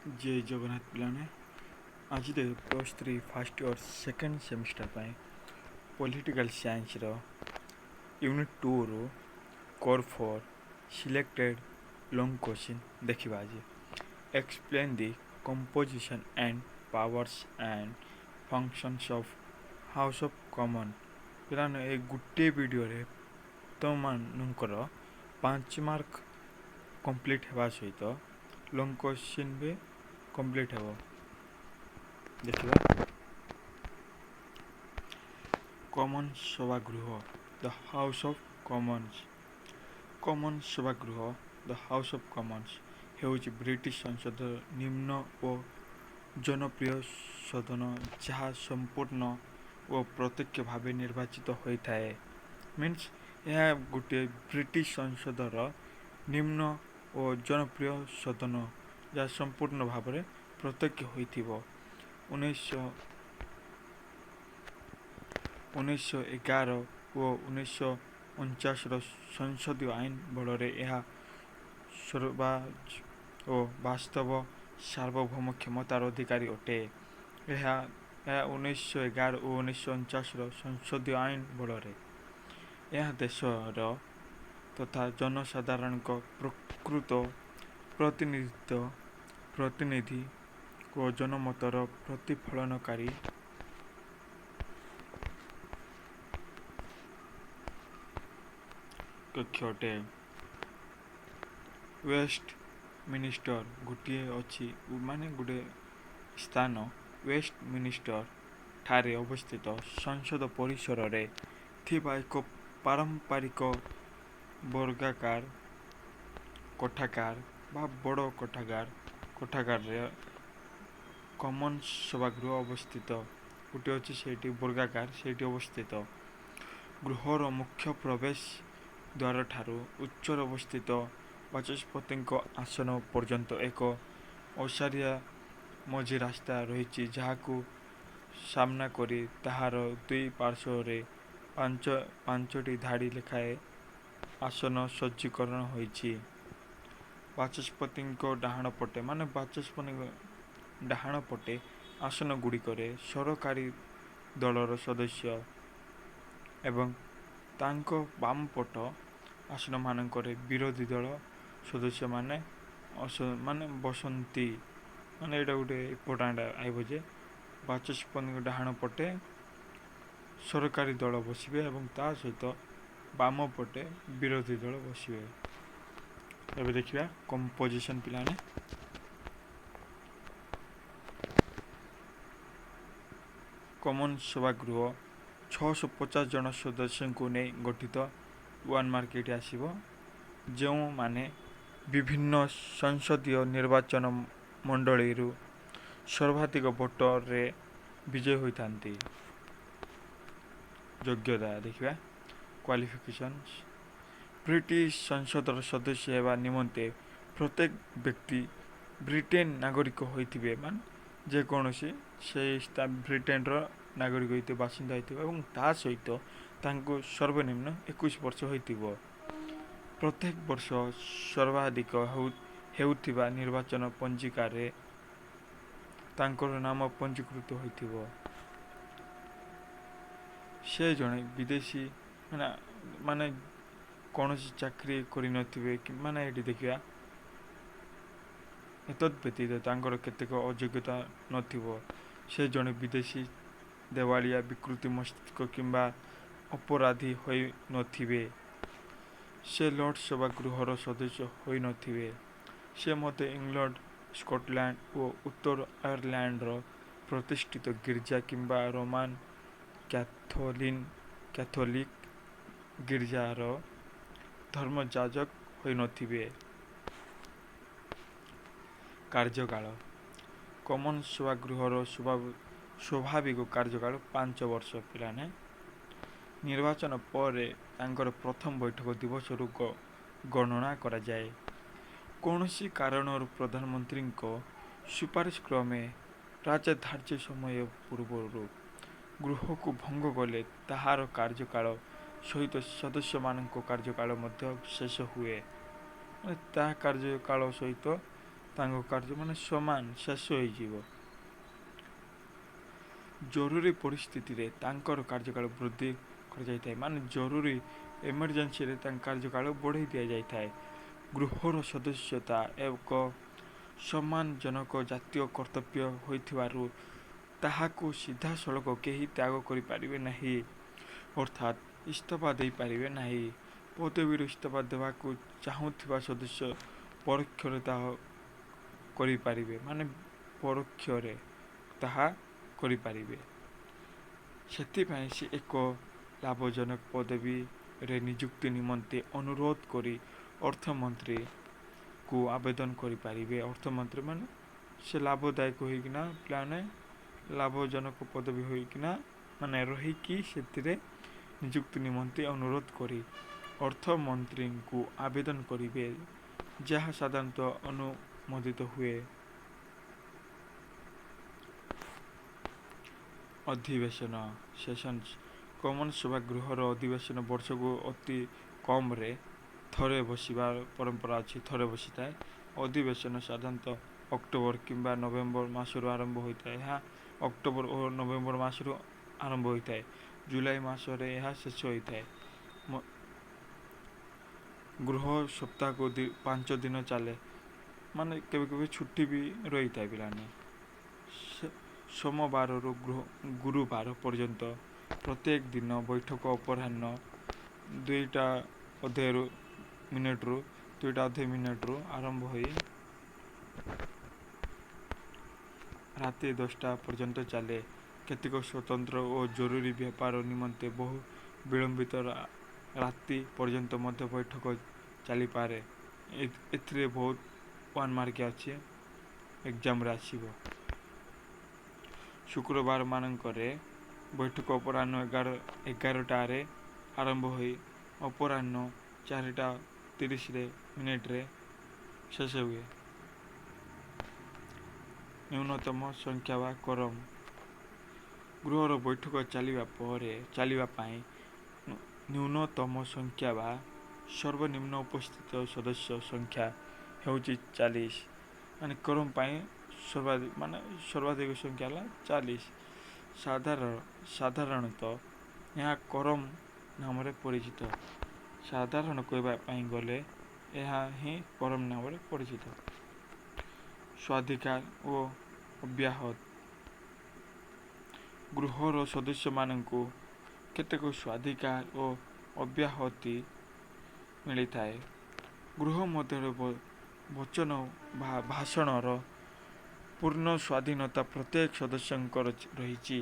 जय जगन्नाथ पिलाने आज दे +3 फर्स्ट इयर सेकेंड सेमिस्टर पाए पॉलिटिकल साइंस रो यूनिट 2 रो कोर 4 सिलेक्टेड लॉन्ग क्वेश्चन देखिबा आज explain the composition and powers and functions of house of common पिलाने ए Gutte video रे तुम मानकर 5 मार्क कंप्लीट हेबा सहित लॉन्ग क्वेश्चन भी कंप्लीट हेबो देखिबा कॉमन सभागृह the House of Commons common सभागृह द हाउस ऑफ कॉमन्स हेउची ब्रिटिश संसद निम्न और जनप्रिय सदन जहाँ संपूर्ण और प्रत्यक्ष भाव निर्वाचित होता है मीन्स यह गोटे ब्रिटिश संसदर निम्न और जनप्रिय सदन जहाँ संपूर्ण भाव में प्रत्यक्ष होइथिबो 1911 और 1949 संसदीय आईन बल यह सर्वराज और वास्तव सार्वभौम क्षमतार अधिकारी अटे। यह 1911 और 1949 संसदीय आईन बल यह देशर तथा जनसाधारण प्रकृत प्रतिनिधि और जनमतर प्रतिफलनकारी कक्ष अटे। वेस्ट मिनिस्टर गोटे अच्छी माने गोटे स्थान वेस्ट मिनिस्टर ठारे अवस्थित संसद परिसर रे थिबा एक पारंपरिक वर्गाकार कोठागार बा बड़ कोठागार रे कॉमन सभागृह अवस्थित गोटे अच्छी से वर्गाकार से अवस्थित गृहर मुख्य प्रवेश द्वार ठारू उच्चर अवस्थित बाचस्पति आसन पर्यंत एक ओसारिया मझी रास्ता रही जहाँ सामना करी ताहार दुई पार्श्व रे पांचटी धाड़ी लेखाए आसन सज्जीकरण होइछि। बाचस्पति डाहाण पटे माने बाचस्पति डाहाण पटे आसन गुड़िक सरकारी दलर सदस्य एवं तांको बाम पट आसन मानक विरोधी दल सदस्य माने बसंती माने एटा गोटे इम्पोर्टाट आइब जे बाचस्पति डाहाण पटे सरकारी दल बसबे एवं ता सहित बाम पटे विरोधी दल बसबे। एबे देखिबा कंपोजिशन पिलाने कॉमन सभागृह 650 जन सदस्य को नहीं गठित 1 मार्क ये आसब जो माने विभिन्न संसदीय निर्वाचन मंडली सर्वाधिक भोटर रे विजय होता योग्यता देखिबा क्वालिफिकेशंस ब्रिटिश संसदर सदस्य होगा निमंते प्रत्येक व्यक्ति ब्रिटेन नागरिक होइथिबे मान जेकोसी से ब्रिटेन नागरिक होते बासिंदा होता सहित तांको सर्वनिम्न 21 वर्ष होइथिबो। प्रत्येक वर्ष सर्वाधिक हेउथिबा निर्वाचन पंजिका रे तांकर नाम पंजीकृत होइथिबो। से जने विदेशी माने कौन चाकरी करि नथिबे कि माने एटी देखिया एतद व्यतीत तांकर केतेक अयोग्यता नथिबो से जने विदेशी देवालिया विकृति मस्तिष्क किंबा अपराधी होई नथिबे से लॉर्ड सभागृहर सदस्य होई नथिबे से मते इंग्लैंड स्कॉटलैंड और उत्तर आयरलैंड प्रतिष्ठित गिरजा किंबा रोमान कैथोलिक गिरजार धर्मजाजक होई नथिबे। कार्यकाल कॉमन सभागृहर स्वाभाविक कार्यकाल 5 वर्ष पिलाने निर्वाचन पर तांकर प्रथम बैठक दिवस गणना करा जाए। कौनसी कारण प्रधानमंत्री सुपारिश क्रमे राजधार्य समय पूर्व गृह को भंग कले ताहार कार्यकाल सहित सदस्य मान कार्यकाल शेष हुए ता कार्यकाल सहित ତାଙ୍କ କାର୍ଯ୍ୟ ମାନେ ସମାନ ଶେଷ ହୋଇଯିବ। ଜରୁରୀ ପରିସ୍ଥିତିରେ ତାଙ୍କର କାର୍ଯ୍ୟକାଳ ବୃଦ୍ଧି କରାଯାଇଥାଏ, ମାନେ ଜରୁରୀ ଏମର୍ଜେନ୍ସିରେ ତାଙ୍କ କାର୍ଯ୍ୟକାଳ ବଢ଼ାଇ ଦିଆଯାଇଥାଏ। ଗୃହର ସଦସ୍ୟତା ଏକ ସମ୍ମାନଜନକ ଜାତୀୟ କର୍ତ୍ତବ୍ୟ ହୋଇଥିବାରୁ ତାହାକୁ ସିଧାସଳଖ କେହି ତ୍ୟାଗ କରିପାରିବେ ନାହିଁ, ଅର୍ଥାତ୍ ଇସ୍ତଫା ଦେଇପାରିବେ ନାହିଁ। ପଦବୀରୁ ଇସ୍ତଫା ଦେବାକୁ ଚାହୁଁଥିବା ସଦସ୍ୟ ପରୋକ୍ଷରେ ତାହା କରିପାରିବେ, ମାନେ ପରୋକ୍ଷରେ ତାହା କରିପାରିବେ। ସେଥିପାଇଁ ସେ ଏକ ଲାଭଜନକ ପଦବୀରେ ନିଯୁକ୍ତି ନିମନ୍ତେ ଅନୁରୋଧ କରି ଅର୍ଥମନ୍ତ୍ରୀକୁ ଆବେଦନ କରିପାରିବେ। ଅର୍ଥମନ୍ତ୍ରୀ ମାନେ ସେ ଲାଭଦାୟକ ହୋଇକିନା ପିଲାମାନେ ଲାଭଜନକ ପଦବୀ ହୋଇକିନା ମାନେ ରହିକି ସେଥିରେ ନିଯୁକ୍ତି ନିମନ୍ତେ ଅନୁରୋଧ କରି ଅର୍ଥମନ୍ତ୍ରୀଙ୍କୁ ଆବେଦନ କରିବେ, ଯାହା ସାଧାରଣତଃ ଅନୁମୋଦିତ ହୁଏ। ଅଧିବେଶନ ସେସନ୍ସ କମନ୍ ସଭାଗୃହର ଅଧିବେଶନ ବର୍ଷକୁ ଅତି କମ୍ରେ ଥରେ ବସିବାର ପରମ୍ପରା ଅଛି, ଥରେ ବସିଥାଏ। ଅଧିବେଶନ ସାଧାରଣତଃ ଅକ୍ଟୋବର କିମ୍ବା ନଭେମ୍ବର ମାସରୁ ଆରମ୍ଭ ହୋଇଥାଏ। ଏହା ଅକ୍ଟୋବର ଓ ନଭେମ୍ବର ମାସରୁ ଆରମ୍ଭ ହୋଇଥାଏ, ଜୁଲାଇ ମାସରେ ଏହା ଶେଷ ହୋଇଥାଏ। ଗୃହ ସପ୍ତାହକୁ 5 ଦିନ ଚାଲେ, ମାନେ କେବେ କେବେ ଛୁଟି ବି ରହିଥାଏ ପିଲାମାନେ। ସୋମବାରରୁ ଗୁରୁବାର ପର୍ଯ୍ୟନ୍ତ ପ୍ରତ୍ୟେକ ଦିନ ବୈଠକ ଅପରାହ୍ନ 2:30 ଆରମ୍ଭ ହୋଇ ରାତି 10ଟା ପର୍ଯ୍ୟନ୍ତ ଚାଲେ। କେତେକ ସ୍ୱତନ୍ତ୍ର ଓ ଜରୁରୀ ବ୍ୟାପାର ନିମନ୍ତେ ବହୁ ବିଳମ୍ବିତ ରାତି ପର୍ଯ୍ୟନ୍ତ ମଧ୍ୟ ବୈଠକ ଚାଲିପାରେ। ଏଥିରେ ବହୁତ 1 ମାର୍କିଆ ଅଛି, ଏକ୍ଜାମରେ ଆସିବ। ଶୁକ୍ରବାର ମାନଙ୍କରେ ବୈଠକ ଅପରାହ୍ନ 11ଟାରେ ଆରମ୍ଭ ହୋଇ ଅପରାହ୍ନ 4:30 ଶେଷ ହୁଏ। ନ୍ୟୁନତମ ସଂଖ୍ୟା ବା କୋରମ ଗୃହର ବୈଠକ ଚାଲିବା ପାଇଁ ନ୍ୟୁନତମ ସଂଖ୍ୟା ବା ସର୍ବନିମ୍ନ ଉପସ୍ଥିତ ସଦସ୍ୟ ସଂଖ୍ୟା ହେଉଛି 40, ମାନେ କୋରମ ପାଇଁ ସର୍ବାଧିକ ସଂଖ୍ୟା ହେଲା 40। ସାଧାରଣତଃ ଏହା କୋରମ ନାମରେ ପରିଚିତ। ସାଧାରଣ କହିବା ପାଇଁ ଗଲେ ଏହା ହିଁ କୋରମ ନାମରେ ପରିଚିତ। ସ୍ୱାଧିକାର ଓ ଅବ୍ୟାହତ ଗୃହର ସଦସ୍ୟମାନଙ୍କୁ କେତେକ ସ୍ୱାଧିକାର ଓ ଅବ୍ୟାହତି ମିଳିଥାଏ। ଗୃହ ମଧ୍ୟରେ ବଚନ ଭାଷଣର ପୂର୍ଣ୍ଣ ସ୍ୱାଧୀନତା ପ୍ରତ୍ୟେକ ସଦସ୍ୟଙ୍କର ରହିଛି,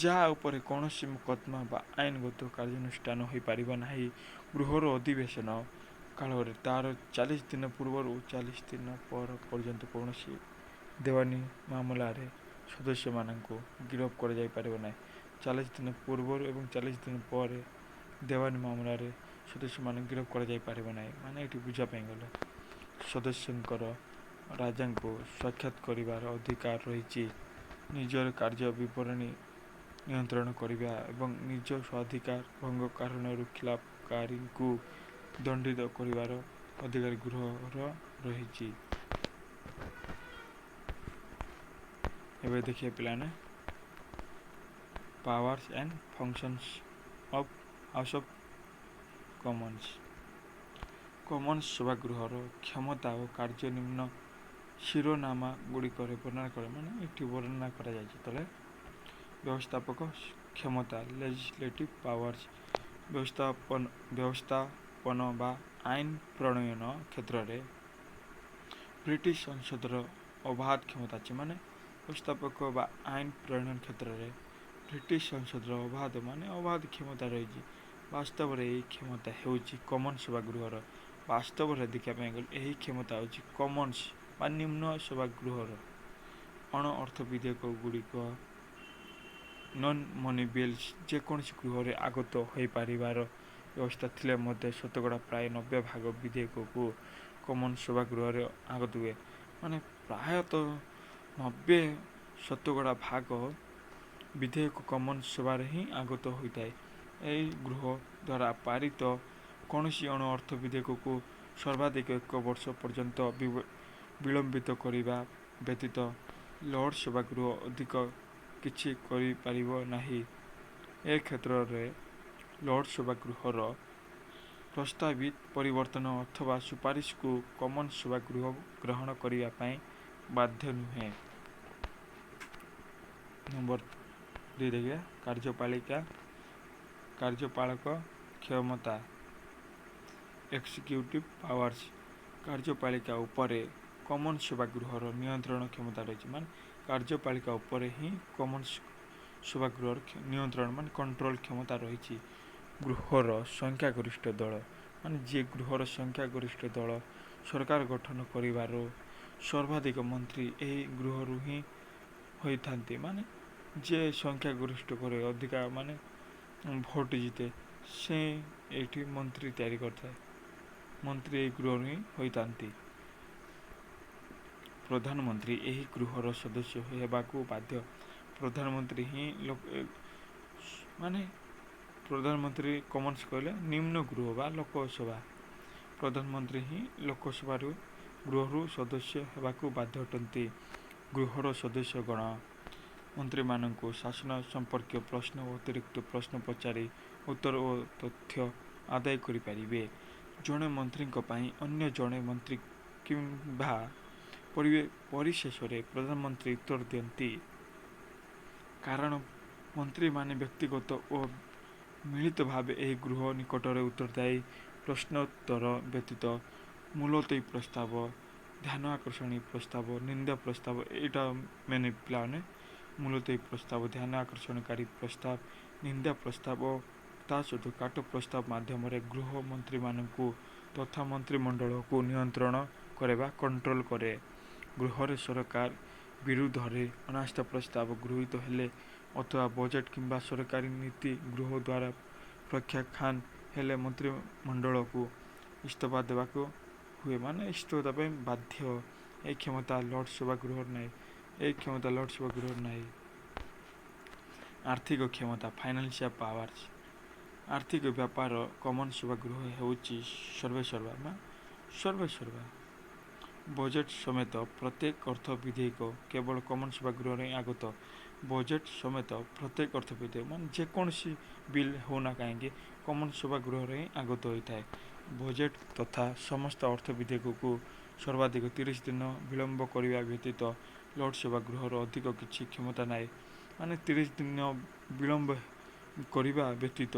ଯାହା ଉପରେ କୌଣସି ମୋକଦ୍ଦମା ବା ଆଇନଗତ କାର୍ଯ୍ୟାନୁଷ୍ଠାନ ହୋଇପାରିବ ନାହିଁ। ଗୃହର ଅଧିବେଶନ କାଳରେ ତା'ର 40 ଦିନ ପୂର୍ବରୁ ଓ 40 ଦିନ ପର ପର୍ଯ୍ୟନ୍ତ କୌଣସି ଦେୱାନୀ ମାମଲାରେ ସଦସ୍ୟମାନଙ୍କୁ ଗିରଫ କରାଯାଇପାରିବ ନାହିଁ। 40 ଦିନ ପୂର୍ବରୁ ଏବଂ 40 ଦିନ ପରେ ଦେୱାନୀ ମାମଲାରେ ସଦସ୍ୟମାନଙ୍କୁ ଗିରଫ କରାଯାଇପାରିବ ନାହିଁ। ମାନେ ଏଠି ବୁଝା ପାଇଁ ଗଲେ ସଦସ୍ୟଙ୍କର ରାଜାଙ୍କୁ ସାକ୍ଷାତ କରିବାର ଅଧିକାର ରହିଛି, ନିଜର କାର୍ଯ୍ୟ ବିବରଣୀ ନିୟନ୍ତ୍ରଣ କରିବା ଏବଂ ନିଜ ସ୍ୱାଧିକାର ଭଙ୍ଗ କାରଣରୁ ଖିଲାପକାରୀଙ୍କୁ ଦଣ୍ଡିତ କରିବାର ଅଧିକାର ଗୃହର ରହିଛି। ଏବେ ଦେଖିବେ ପିଲାମାନେ powers and functions of house of commons. Commons ସଭାଗୃହର କ୍ଷମତା ଓ କାର୍ଯ୍ୟ ନିମ୍ନ ଶିରୋନାମା ଗୁଡ଼ିକରେ ବର୍ଣ୍ଣନା କରେ, ମାନେ ଏଠି ବର୍ଣ୍ଣନା କରାଯାଇଛି। ତଳେ ବ୍ୟବସ୍ଥାପକ କ୍ଷମତା ଲେଜିସ୍ଲେଟିଭ୍ ପାୱାର୍ସ ବ୍ୟବସ୍ଥାପନ ବା ଆଇନ ପ୍ରଣୟନ କ୍ଷେତ୍ରରେ ବ୍ରିଟିଶ ସଂସଦର ଅବାଧ କ୍ଷମତା ଅଛି। ମାନେ ବ୍ୟବସ୍ଥାପକ ବା ଆଇନ ପ୍ରଣୟନ କ୍ଷେତ୍ରରେ ବ୍ରିଟିଶ ସଂସଦର ଅବାଧ କ୍ଷମତା ରହିଛି। ବାସ୍ତବରେ ଏହି କ୍ଷମତା ହେଉଛି କମନ୍ ସଭାଗୃହର। ବାସ୍ତବରେ ଦେଖିବା ପାଇଁ ଗଲେ ଏହି କ୍ଷମତା ହେଉଛି କମନ୍ସ ବା ନିମ୍ନ ସଭାଗୃହର। ଅଣ ଅର୍ଥ ବିଧେୟକ ଗୁଡ଼ିକ ନନ୍ ମନି ବିଲ୍ସ ଯେକୌଣସି ଗୃହରେ ଆଗତ ହୋଇପାରିବାର ବ୍ୟବସ୍ଥା ଥିଲେ ମଧ୍ୟ ଶତକଡ଼ା ପ୍ରାୟ 90% ବିଧେୟକକୁ କମନ୍ ସଭାଗୃହରେ ଆଗତ ହୁଏ। ମାନେ ପ୍ରାୟତଃ 90% ବିଧେୟକ କମନ୍ ସଭାରେ ହିଁ ଆଗତ ହୋଇଥାଏ। ଏହି ଗୃହ ଦ୍ୱାରା ପାରିତ କୌଣସି ଅଣ ଅର୍ଥ ବିଧେୟକକୁ ସର୍ବାଧିକ 1 ବର୍ଷ ପର୍ଯ୍ୟନ୍ତ ବିଳମ୍ବିତ କରିବା ବ୍ୟତୀତ ଲର୍ଡ଼ ସଭାଗୃହ ଅଧିକ କିଛି କରିପାରିବ ନାହିଁ। ଏ କ୍ଷେତ୍ରରେ ଲର୍ଡ଼ ସଭାଗୃହର ପ୍ରସ୍ତାବିତ ପରିବର୍ତ୍ତନ ଅଥବା ସୁପାରିଶକୁ କମନ୍ ସଭାଗୃହ ଗ୍ରହଣ କରିବା ପାଇଁ ବାଧ୍ୟ ନୁହେଁ। ନମ୍ବର 2 ଦେଖିବା କାର୍ଯ୍ୟପାଳକ କ୍ଷମତା ଏକ୍ସିକ୍ୟୁଟିଭ ପାୱାର୍ସ। କାର୍ଯ୍ୟପାଳିକା ଉପରେ କମନ୍ ସଭାଗୃହର ନିୟନ୍ତ୍ରଣ କ୍ଷମତା ରହିଛି। ମାନେ କାର୍ଯ୍ୟପାଳିକା ଉପରେ ହିଁ କମନ୍ ସଭାଗୃହର ନିୟନ୍ତ୍ରଣ ମାନେ କଣ୍ଟ୍ରୋଲ କ୍ଷମତା ରହିଛି। ଗୃହର ସଂଖ୍ୟାଗରିଷ୍ଠ ଦଳ ମାନେ ଯିଏ ଗୃହର ସଂଖ୍ୟାଗରିଷ୍ଠ ଦଳ ସରକାର ଗଠନ କରିବାର ସର୍ବାଧିକ ମନ୍ତ୍ରୀ ଏହି ଗୃହରୁ ହିଁ ହୋଇଥାନ୍ତି। ମାନେ ଯିଏ ସଂଖ୍ୟାଗରିଷ୍ଠ କରେ ଅଧିକା ମାନେ ଭୋଟ ଜିତେ ସେ ଏଇଠି ମନ୍ତ୍ରୀ ତିଆରି କରିଥାଏ। ମନ୍ତ୍ରୀ ଏହି ଗୃହରୁ ହିଁ ହୋଇଥାନ୍ତି। ପ୍ରଧାନମନ୍ତ୍ରୀ ଏହି ଗୃହର ସଦସ୍ୟ ହେବାକୁ ବାଧ୍ୟ। ପ୍ରଧାନମନ୍ତ୍ରୀ ହିଁ ମାନେ ପ୍ରଧାନମନ୍ତ୍ରୀ କମନ୍ସ କହିଲେ ନିମ୍ନ ଗୃହ ବା ଲୋକସଭା। ପ୍ରଧାନମନ୍ତ୍ରୀ ହିଁ ଲୋକସଭାରୁ ଗୃହରୁ ସଦସ୍ୟ ହେବାକୁ ବାଧ୍ୟ ଅଟନ୍ତି। ଗୃହର ସଦସ୍ୟଗଣ ମନ୍ତ୍ରୀମାନଙ୍କୁ ଶାସନ ସମ୍ପର୍କୀୟ ପ୍ରଶ୍ନ ଓ ଅତିରିକ୍ତ ପ୍ରଶ୍ନ ପଚାରି ଉତ୍ତର ଓ ତଥ୍ୟ ଆଦାୟ କରିପାରିବେ। ଜଣେ ମନ୍ତ୍ରୀଙ୍କ ପାଇଁ ଅନ୍ୟ ଜଣେ ମନ୍ତ୍ରୀ କିମ୍ବା ପରିଶେଷରେ ପ୍ରଧାନମନ୍ତ୍ରୀ ଉତ୍ତର ଦିଅନ୍ତି। କାରଣ ମନ୍ତ୍ରୀମାନେ ବ୍ୟକ୍ତିଗତ ଓ ମିଳିତ ଭାବେ ଏହି ଗୃହ ନିକଟରେ ଉତ୍ତରଦାୟୀ ପ୍ରଶ୍ନୋତ୍ତର ବ୍ୟତୀତ ମୁଲତବୀ ପ୍ରସ୍ତାବ, ଧ୍ୟାନ ଆକର୍ଷଣୀ ପ୍ରସ୍ତାବ, ନିନ୍ଦା ପ୍ରସ୍ତାବ ଏଇଟା ମାନେ ପିଲାମାନେ ମୁଲତବୀ ପ୍ରସ୍ତାବ, ଧ୍ୟାନ ଆକର୍ଷଣକାରୀ ପ୍ରସ୍ତାବ, ନିନ୍ଦା ପ୍ରସ୍ତାବ ଓ ତା ସହିତ କାଟ ପ୍ରସ୍ତାବ ମାଧ୍ୟମରେ ଗୃହ ମନ୍ତ୍ରୀମାନଙ୍କୁ ତଥା ମନ୍ତ୍ରିମଣ୍ଡଳକୁ ନିୟନ୍ତ୍ରଣ କରେ ବା କଣ୍ଟ୍ରୋଲ କରେ। ଗୃହରେ ସରକାର ବିରୁଦ୍ଧରେ ଅନାସ୍ଥା ପ୍ରସ୍ତାବ ଗୃହୀତ ହେଲେ ଅଥବା ବଜେଟ୍ କିମ୍ବା ସରକାରୀ ନୀତି ଗୃହ ଦ୍ୱାରା ପ୍ରତ୍ୟାଖ୍ୟାନ ହେଲେ ମନ୍ତ୍ରିମଣ୍ଡଳକୁ ଇସ୍ତଫା ଦେବାକୁ ହୁଏ। ମାନେ ଇସ୍ତଫା ଦେବା ପାଇଁ ବାଧ୍ୟ। ଏହି କ୍ଷମତା ଲର୍ଡ଼ ସଭାଗୃହର ନାହିଁ। ଆର୍ଥିକ କ୍ଷମତା ଫାଇନାନ୍ସିଆଲ ପାୱାର୍ସ। ଆର୍ଥିକ ବ୍ୟାପାର କମନ୍ ସଭାଗୃହ ହେଉଛି ସର୍ବେସର୍ବା। ବଜେଟ୍ ସମେତ ପ୍ରତ୍ୟେକ ଅର୍ଥ ବିଧେୟକ କେବଳ କମନ୍ ସଭାଗୃହରେ ହିଁ ଆଗତ। ବଜେଟ୍ ସମେତ ପ୍ରତ୍ୟେକ ଅର୍ଥ ବିଧେୟକ ମାନେ ଯେକୌଣସି ବିଲ୍ ହେଉନା କାହିଁକି କମନ୍ ସଭାଗୃହରେ ହିଁ ଆଗତ ହୋଇଥାଏ। ବଜେଟ୍ ତଥା ସମସ୍ତ ଅର୍ଥ ବିଧେୟକକୁ ସର୍ବାଧିକ 30 ଦିନ ବିଳମ୍ବ କରିବା ବ୍ୟତୀତ ଲର୍ଡ଼ ସଭାଗୃହର ଅଧିକ କିଛି କ୍ଷମତା ନାହିଁ। ମାନେ 30 ଦିନ ବିଳମ୍ବ କରିବା ବ୍ୟତୀତ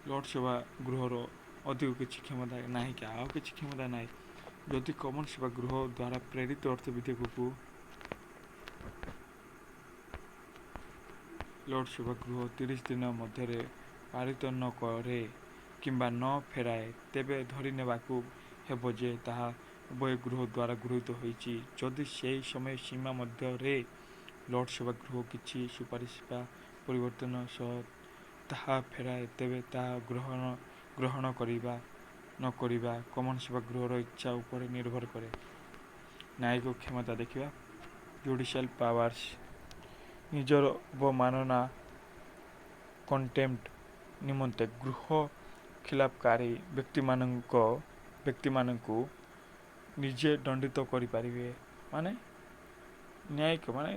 ଲର୍ଡ଼ ସଭାଗୃହର ଅଧିକ କିଛି କ୍ଷମତା ନାହିଁ କି ଆଉ କିଛି କ୍ଷମତା ନାହିଁ। ଯଦି କମନ୍ ସଭାଗୃହ ଦ୍ୱାରା ପ୍ରେରିତ ଅର୍ଥ ବିଧେୟକକୁ ଲର୍ଡ଼ ସଭାଗୃହ 30 ଦିନ ମଧ୍ୟରେ ପାରିତ ନ କରେ କିମ୍ବା ନ ଫେରାଏ ତେବେ ଧରିନେବାକୁ ହେବ ଯେ ତାହା ଉଭୟ ଗୃହ ଦ୍ୱାରା ଗୃହୀତ ହୋଇଛି। ଯଦି ସେହି ସମୟ ସୀମା ମଧ୍ୟରେ ଲର୍ଡ଼ ସଭାଗୃହ କିଛି ସୁପାରିଶ ବା ପରିବର୍ତ୍ତନ ସହ ତାହା ଫେରାଏ ତେବେ ତାହା ଗ୍ରହଣ କରିବା ନ କରିବା କମନ୍ ସଭାଗୃହର ଇଚ୍ଛା ଉପରେ ନିର୍ଭର କରେ। ନ୍ୟାୟିକ କ୍ଷମତା ଦେଖିବା ଜୁଡ଼ିସିଆଲ ପାୱାର୍ସ। ନିଜର ଅବମାନନା କଣ୍ଟେମ୍ପ୍ଟ ନିମନ୍ତେ ଗୃହ ଖିଲାପକାରୀ ବ୍ୟକ୍ତିମାନଙ୍କୁ ନିଜେ ଦଣ୍ଡିତ କରିପାରିବେ। ମାନେ ନ୍ୟାୟିକ ମାନେ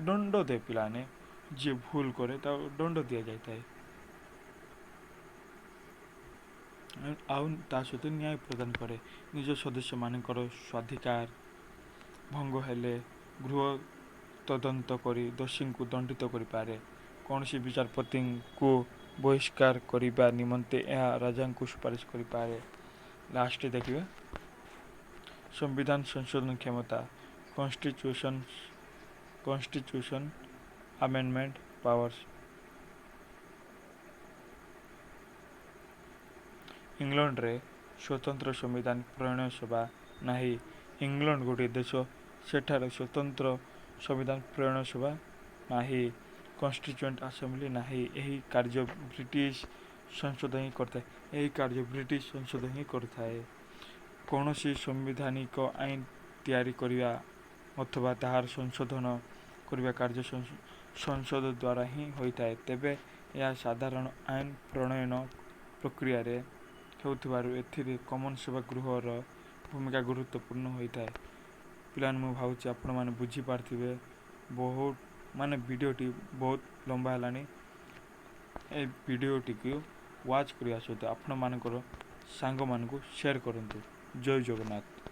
ଦଣ୍ଡ ଦେବେ ପିଲାମାନେ ଯିଏ ଭୁଲ କରେ ତାକୁ ଦଣ୍ଡ ଦିଆଯାଇଥାଏ। ଆଉ ତା ସହିତ ନ୍ୟାୟ ପ୍ରଦାନ କରେ। ନିଜ ସଦସ୍ୟମାନଙ୍କର ସ୍ୱାଧିକାର ଭଙ୍ଗ ହେଲେ ଗୃହ ତଦନ୍ତ କରି ଦୋଷୀଙ୍କୁ ଦଣ୍ଡିତ କରିପାରେ। କୌଣସି ବିଚାରପତିଙ୍କୁ ବହିଷ୍କାର କରିବା ନିମନ୍ତେ ଏହା ରାଜାଙ୍କୁ ସୁପାରିଶ କରିପାରେ। ଲାଷ୍ଟ ଦେଖିବା ସମ୍ବିଧାନ ସଂଶୋଧନ କ୍ଷମତା କନଷ୍ଟିଚ୍ୟୁସନ୍ ଆମେଣ୍ଡମେଣ୍ଟ ପାୱାର୍ସ। ଇଂଲଣ୍ଡରେ ସ୍ୱତନ୍ତ୍ର ସମ୍ବିଧାନ ପ୍ରଣୟନ ସଭା ନାହିଁ। ଇଂଲଣ୍ଡ ଗୋଟିଏ ଦେଶ ସେଠାରେ ସ୍ୱତନ୍ତ୍ର ସମ୍ବିଧାନ ପ୍ରଣୟନ ସଭା ନାହିଁ। କନଷ୍ଟିଚ୍ୟୁଏଣ୍ଟ ଆସେମ୍ବଲି ନାହିଁ। ଏହି କାର୍ଯ୍ୟ ବ୍ରିଟିଶ ସଂସଦ ହିଁ କରିଥାଏ। କୌଣସି ସାମ୍ବିଧାନିକ ଆଇନ ତିଆରି କରିବା ଅଥବା ତାହାର ସଂଶୋଧନ କରିବା କାର୍ଯ୍ୟ ସଂସଦ ଦ୍ୱାରା ହିଁ ହୋଇଥାଏ। ତେବେ ଏହା ସାଧାରଣ ଆଇନ ପ୍ରଣୟନ ପ୍ରକ୍ରିୟାରେ ହେଉଥିବାରୁ ଏଥିରେ କମନ୍ ସଭାଗୃହର ଭୂମିକା ଗୁରୁତ୍ୱପୂର୍ଣ୍ଣ ହୋଇଥାଏ। ପିଲାମାନେ ମୁଁ ଭାବୁଛି ଆପଣମାନେ ବୁଝିପାରିଥିବେ। ବହୁତ ମାନେ ଭିଡ଼ିଓଟି ବହୁତ ଲମ୍ବା ହେଲାଣି। ଏ ଭିଡ଼ିଓଟିକୁ ୱାଚ୍ କରିବା ସହିତ ଆପଣମାନଙ୍କର ସାଙ୍ଗମାନଙ୍କୁ ସେୟାର କରନ୍ତୁ। ଜୟ ଜଗନ୍ନାଥ।